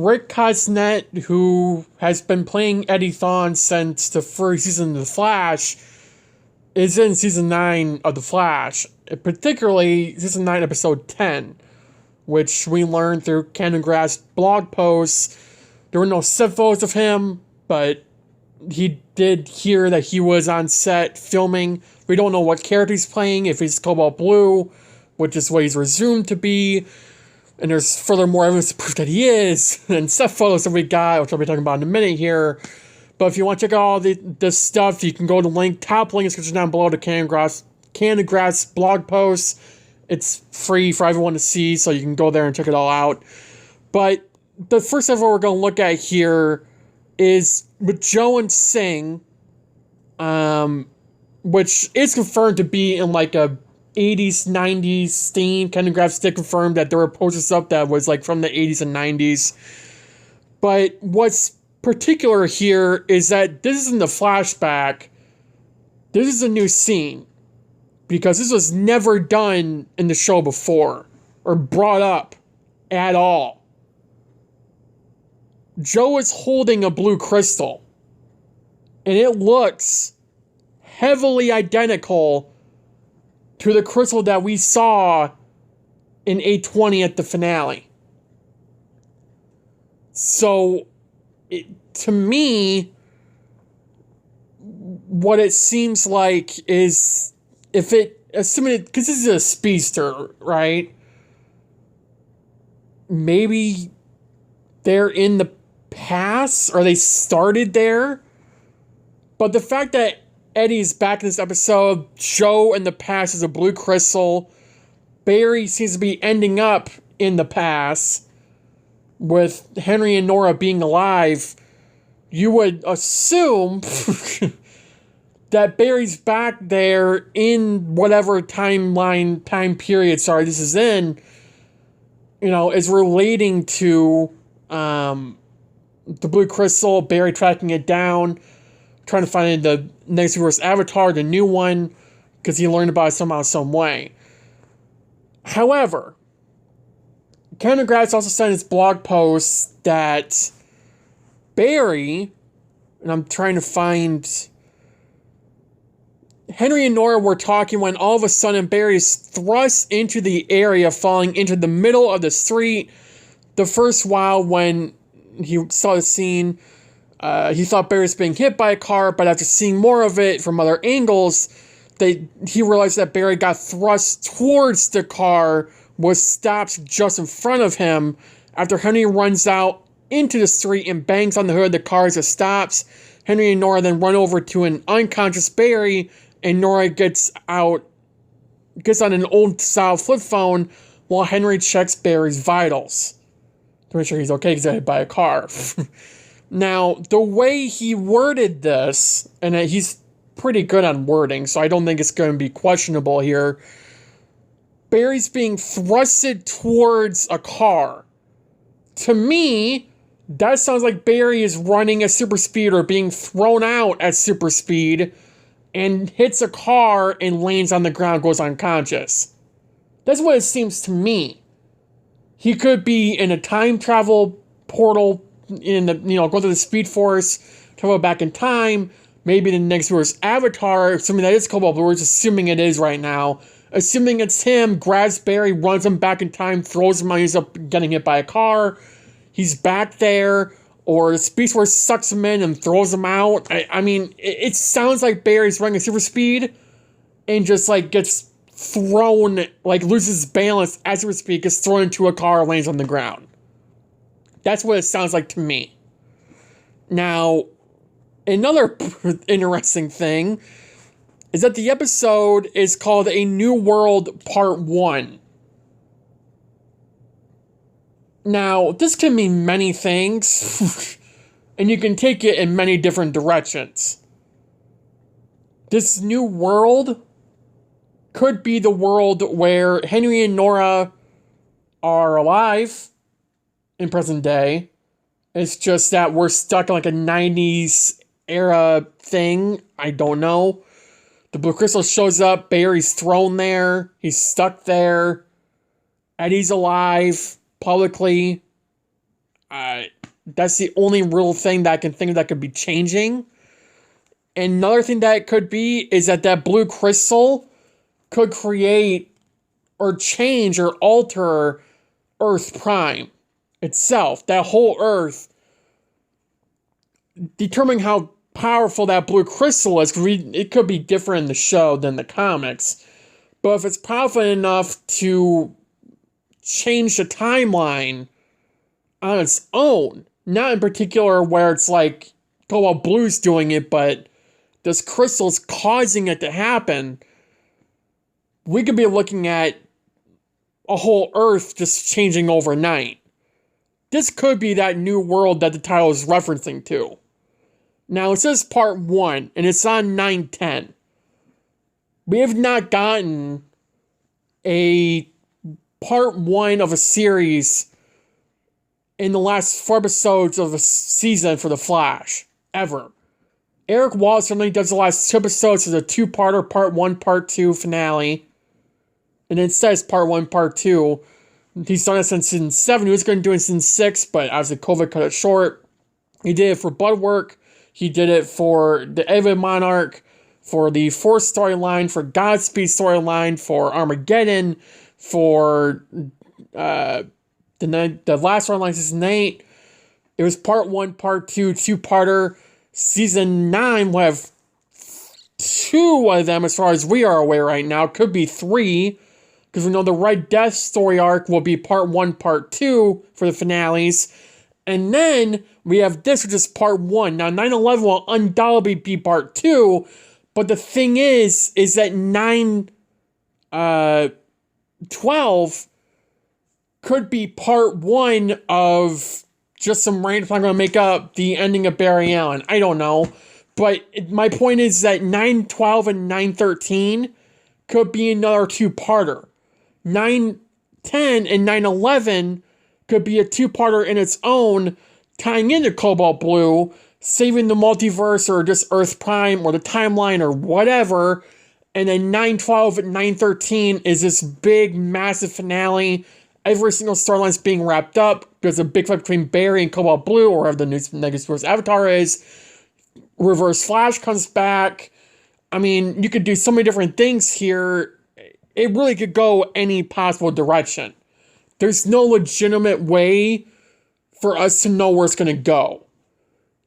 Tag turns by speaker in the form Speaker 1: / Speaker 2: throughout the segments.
Speaker 1: Rick Cosnett, who has been playing Eddie Thawne since the first season of The Flash, is in season 9 of The Flash, particularly season 9, episode 10, which we learned through Canon Grass blog posts. There were no set photos of him, but he did hear that he was on set filming. We don't know what character he's playing, if he's Cobalt Blue, which is what he's resumed to be. And there's furthermore evidence to prove that he is. And set photos that we got, which I'll be talking about in a minute here. But if you want to check out all this stuff, you can go to the link, top link is down below, to Canon Grass blog posts. It's free for everyone to see, so you can go there and check it all out. But the first stuff we're going to look at here is with Joe and Singh, which is confirmed to be in like a 80s, 90s theme. Canon Graphs did confirm that there were posters up that was like from the 80s and 90s. But what's particular here is that this isn't a flashback. This is a new scene. Because this was never done in the show before. Or brought up at all. Joe is holding a blue crystal. And it looks heavily identical to the crystal that we saw in 820 at the finale. So, to me, what it seems like is, assuming it, because this is a speedster, right? Maybe they're in the past, or they started there. But the fact that Eddie's back in this episode, Joe in the past is a blue crystal, Barry seems to be ending up in the past, with Henry and Nora being alive, you would assume that Barry's back there in whatever time period, this is in, is relating to the blue crystal, Barry tracking it down, trying to find the next universe avatar, the new one, because he learned about it somehow, some way. However, Canon Graphs also said in his blog post that Barry, and I'm trying to find, Henry and Nora were talking when all of a sudden Barry is thrust into the area, falling into the middle of the street. The first while when he saw the scene, he thought Barry was being hit by a car, but after seeing more of it from other angles, he realized that Barry got thrust towards the car, was stopped just in front of him. After Henry runs out into the street and bangs on the hood of the car as it stops, Henry and Nora then run over to an unconscious Barry, and Nora gets on an old-style flip phone while Henry checks Barry's vitals to make sure he's okay because he got hit by a car. Now, the way he worded this, and he's pretty good on wording, so I don't think it's going to be questionable here. Barry's being thrusted towards a car. To me, that sounds like Barry is running at super speed or being thrown out at super speed and hits a car and lands on the ground, goes unconscious. That's what it seems to me. He could be in a time travel portal, go through the Speed Force, travel back in time, maybe the next viewer's avatar, assuming that is Cobalt Blue, we're just assuming it is right now. Assuming it's him, grabs Barry, runs him back in time, throws him out, ends up getting hit by a car. He's back there, or the Speed Force sucks him in and throws him out. I mean, it sounds like Barry's running at super speed and just, gets thrown, loses balance at super speed, gets thrown into a car, lands on the ground. That's what it sounds like to me. Now, another interesting thing is that the episode is called A New World Part 1. Now, this can mean many things, and you can take it in many different directions. This new world could be the world where Henry and Nora are alive in present day. It's just that we're stuck in a 90s era thing. I don't know. The blue crystal shows up. Barry's thrown there. He's stuck there. Eddie's alive publicly. That's the only real thing that I can think of that could be changing. And another thing that it could be is that blue crystal could create or change or alter Earth Prime itself. That whole Earth, determining how powerful that blue crystal is, because it could be different in the show than the comics. But if it's powerful enough to change the timeline on its own, not in particular where it's like Cobalt Blue's doing it, but this crystal's causing it to happen, we could be looking at a whole Earth just changing overnight. This could be that new world that the title is referencing to. Now, it says part 1, and it's on 9/10. We have not gotten a part 1 of a series in the last 4 episodes of a season for The Flash, ever. Eric Wallace only does the last 2 episodes as a 2-parter, part 1, part 2 finale. And it says part 1, part 2. He's done it since season 7. He was going to do it since 6, but obviously COVID cut it short. He did it for Bloodwork. He did it for the Avid Monarch, for the Force storyline, for Godspeed storyline, for Armageddon, for the last storyline, season 8. It was part 1, part 2, 2-parter. Season 9 will have 2 of them as far as we are aware right now. Could be 3, because we know the Red Death story arc will be part 1, part 2 for the finales. And then we have this, which is part 1. Now, 9/11 will undoubtedly be part 2, but the thing is that 9/12 could be part 1 of just some random time I'm going to make up the ending of Barry Allen. I don't know. But my point is that 9/12 and 9/13 could be another 2-parter. 9/10 and 9/11 could be a 2-parter in its own, tying into Cobalt Blue, saving the multiverse or just Earth Prime or the timeline or whatever. And then 9/12 and 9/13 is this big, massive finale. Every single storyline's being wrapped up. There's a big fight between Barry and Cobalt Blue, or whatever the new Negative Source Avatar is. Reverse Flash comes back. I mean, you could do so many different things here. It really could go any possible direction. There's no legitimate way for us to know where it's going to go.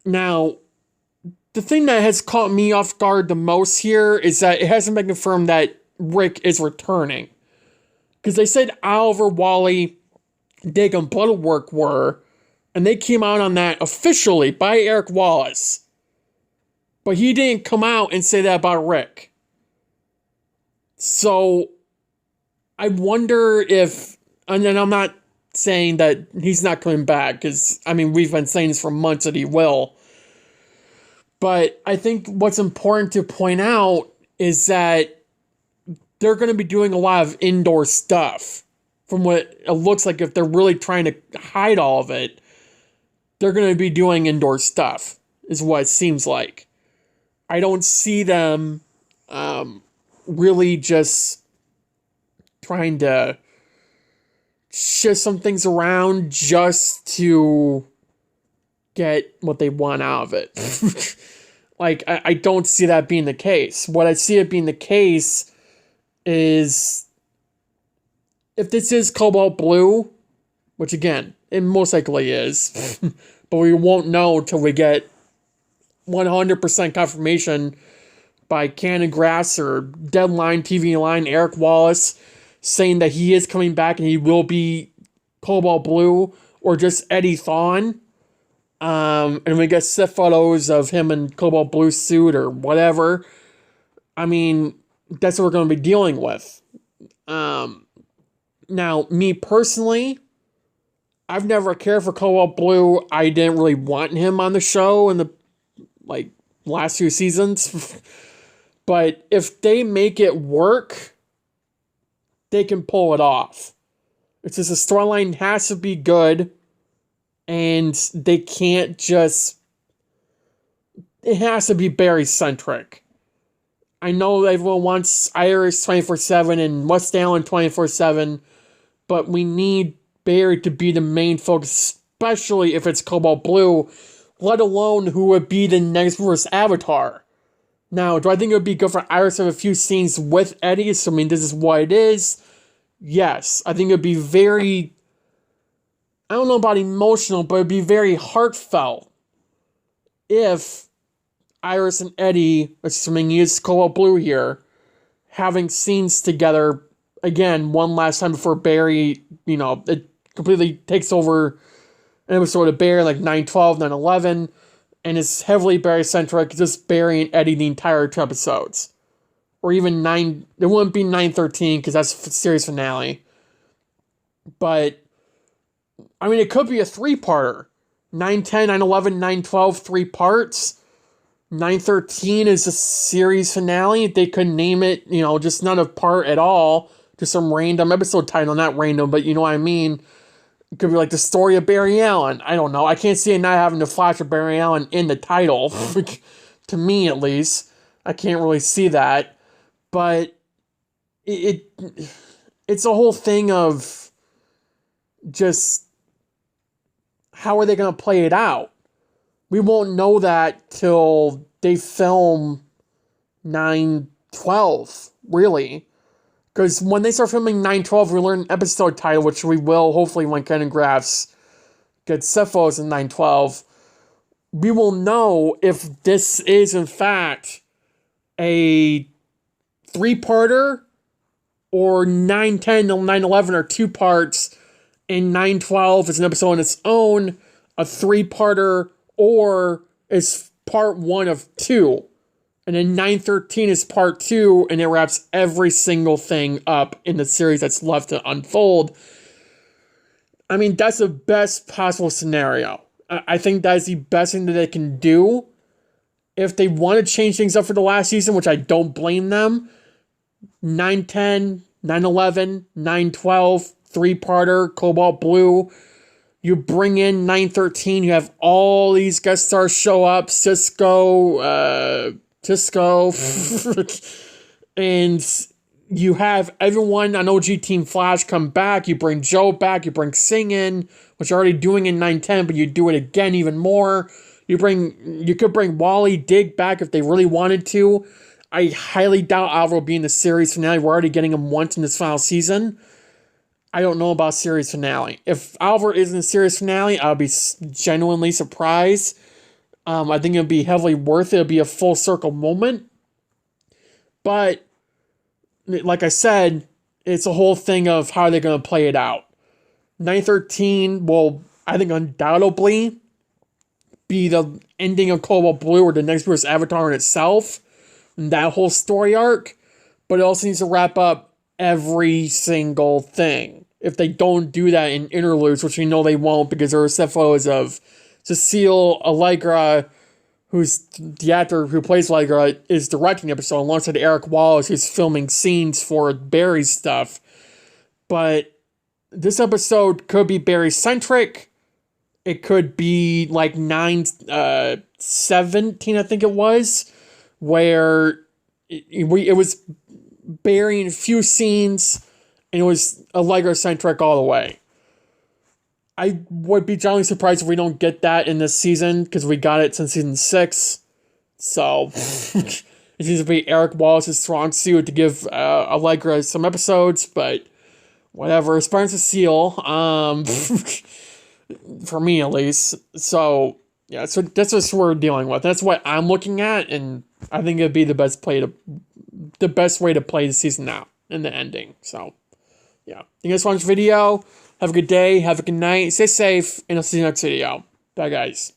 Speaker 1: Now, the thing that has caught me off guard the most here is that it hasn't been confirmed that Rick is returning. Because they said Oliver, Wally, Dig, and Bloodwork were, and they came out on that officially by Eric Wallace. But he didn't come out and say that about Rick. So, I wonder if, and then I'm not saying that he's not coming back, because, I mean, we've been saying this for months that he will. But I think what's important to point out is that they're going to be doing a lot of indoor stuff. From what it looks like, if they're really trying to hide all of it, they're going to be doing indoor stuff, is what it seems like. I don't see them really just trying to shift some things around just to get what they want out of it. Like, I don't see that being the case. What I see it being the case is, if this is Cobalt Blue, which again, it most likely is, but we won't know until we get 100% confirmation by Cannon Grass or Deadline TV Line, Eric Wallace, saying that he is coming back and he will be Cobalt Blue, or just Eddie Thawne. And we get set photos of him in Cobalt Blue suit or whatever. I mean, that's what we're going to be dealing with. Now, me personally, I've never cared for Cobalt Blue. I didn't really want him on the show in the last few seasons. But if they make it work, they can pull it off. It's just the storyline has to be good, and they can't just... It has to be Barry-centric. I know everyone wants Iris 24/7 and West Allen 24/7, but we need Barry to be the main focus especially if it's Cobalt Blue, let alone who would be the next verse Avatar. Now, do I think it would be good for Iris to have a few scenes with Eddie, assuming this is what it is? Yes. I think it would be very, I don't know about emotional, but it would be very heartfelt if Iris and Eddie, assuming he is Cobalt Blue here, having scenes together, again, one last time before Barry, it completely takes over an episode of Barry, like 9/12, 9/11, and it's heavily Barry-centric, just Barry and Eddie the entire 2 episodes. Or even it wouldn't be 9/13, because that's the series finale. But, I mean, it could be a 3-parter. 9/10, 9/11, 9/12, 3 parts. 9/13 is a series finale. They could name it, just not a part at all. Just some random episode title. Not random, but you know what I mean. It could be like the story of Barry Allen. I don't know. I can't see it not having the flash of Barry Allen in the title. To me, at least. I can't really see that. But it's a whole thing of just how are they going to play it out? We won't know that till they film 9/12, really. Because when they start filming 9/12, we learn an episode title, which we will, hopefully, when Ken and Graphs get Cephos in 9/12. We will know if this is, in fact, a 3-parter or 9/10 till 9/11 are 2 parts, and 9/12 is an episode on its own, a 3-parter, or is part 1 of 2. And then 9/13 is part 2, and it wraps every single thing up in the series that's left to unfold. I mean, that's the best possible scenario. I think that's the best thing that they can do. If they want to change things up for the last season, which I don't blame them, 9/10, 9/11, 9/12, 3-parter, Cobalt Blue. You bring in 9/13, you have all these guest stars show up, Cisco, and you have everyone on OG Team Flash come back, you bring Joe back, you bring Sing in, which you're already doing in 9/10, but you do it again even more. You could bring Wally Dig back if they really wanted to. I highly doubt Alvaro will be in the series finale. We're already getting him once in this final season. I don't know about series finale. If Alvaro is in the series finale, I'll be genuinely surprised. I think it'll be heavily worth it. It'll be a full circle moment. But, like I said, it's a whole thing of how they're going to play it out. 9/13 will, I think, undoubtedly be the ending of Cobalt Blue or the next verse Avatar in itself. And that whole story arc. But it also needs to wrap up every single thing. If they don't do that in interludes, which we know they won't because there are CFOs of Cecile Allegra, who's the actor who plays Allegra, is directing the episode alongside Eric Wallace, who's filming scenes for Barry's stuff. But this episode could be Barry-centric. It could be like 9/17, I think it was, where it was Barry in a few scenes, and it was Allegra-centric all the way. I would be generally surprised if we don't get that in this season, because we got it since season 6. So, it seems to be Eric Wallace's strong suit to give Allegra some episodes, but whatever. As far as Cecile, for me at least. So, yeah, so that's what we're dealing with. That's what I'm looking at, and I think it'd be the best way to play the season out in the ending. So, yeah. You guys watch the video. Have a good day. Have a good night. Stay safe, and I'll see you next video. Bye, guys.